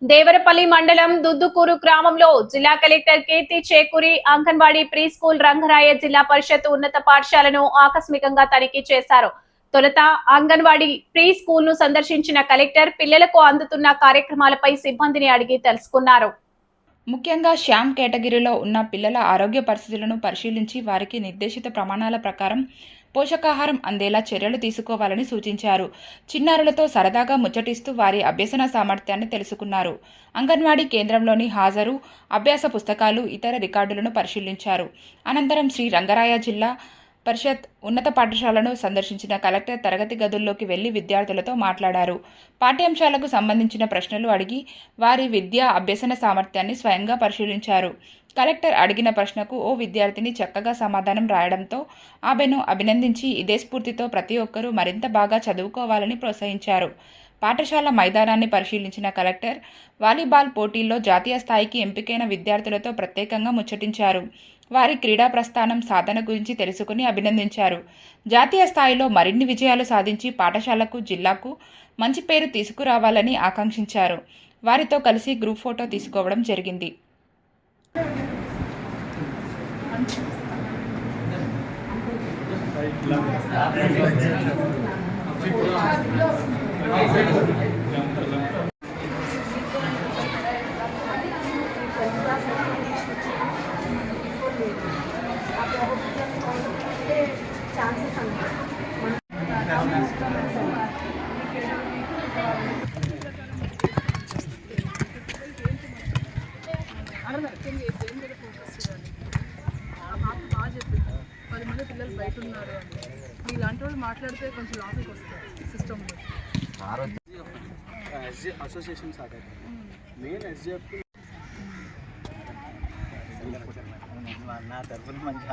దేవరపల్లి మండలం దుద్దుకూరు గ్రామంలో జిల్లా కలెక్టర్ కీర్తి చేకూరి అంగన్వాడీ ప్రీ స్కూల్ రంగరాయ జిల్లా పరిషత్ ఉన్నత పాఠశాలను ఆకస్మికంగా తనిఖీ చేశారు. తొలుత అంగన్వాడీ ప్రీ స్కూల్ ను సందర్శించిన కలెక్టర్ పిల్లలకు అందుతున్న కార్యక్రమాలపై సిబ్బందిని అడిగి తెలుసుకున్నారు. ముఖ్యంగా శ్యామ్ కేటగిరీలో ఉన్న పిల్లల ఆరోగ్య పరిస్థితులను పరిశీలించి వారికి నిర్దేశిత ప్రమాణాల ప్రకారం పోషకాహారం అందేలా చర్యలు తీసుకోవాలని సూచించారు. చిన్నారులతో సరదాగా ముచ్చటిస్తూ వారి అభ్యసన సామర్థ్యాన్ని తెలుసుకున్నారు. అంగన్వాడీ కేంద్రంలోని హాజరు, అభ్యాస పుస్తకాలు, ఇతర రికార్డులను పరిశీలించారు. అనంతరం శ్రీ రంగరాయ జిల్లా పరిషత్ ఉన్నత పాఠశాలను సందర్శించిన కలెక్టర్ తరగతి గదుల్లోకి వెళ్లి విద్యార్థులతో మాట్లాడారు. పాఠ్యాంశాలకు సంబంధించిన ప్రశ్నలు అడిగి వారి విద్యా అభ్యసన సామర్థ్యాన్ని స్వయంగా పరిశీలించారు. కలెక్టర్ అడిగిన ప్రశ్నకు ఓ విద్యార్థిని చక్కగా సమాధానం రాయడంతో ఆమెను అభినందించి ఇదే స్ఫూర్తితో ప్రతి ఒక్కరూ మరింత బాగా చదువుకోవాలని ప్రోత్సహించారు. పాఠశాల మైదానాన్ని పరిశీలించిన కలెక్టర్ వాలీబాల్ పోటీల్లో జాతీయ స్థాయికి ఎంపికైన విద్యార్థులతో ప్రత్యేకంగా ముచ్చటించారు. వారి క్రీడా ప్రస్థానం, సాధన గురించి తెలుసుకుని అభినందించారు. జాతీయ స్థాయిలో మరిన్ని విజయాలు సాధించి పాఠశాలకు, జిల్లాకు మంచి పేరు తీసుకురావాలని ఆకాంక్షించారు. వారితో కలిసి గ్రూప్ ఫోటో తీసుకోవడం జరిగింది. పిల్లలు బయట ఉన్నారు అని ఇలాంటి వాళ్ళు మాట్లాడితే కొంచెం లాభం వస్తుంది సిస్టంలో. అసోసియేషన్ స్టార్ట్ అవుతుంది. మెయిన్ ఎస్జిఎఫ్ నా తరఫున మంచి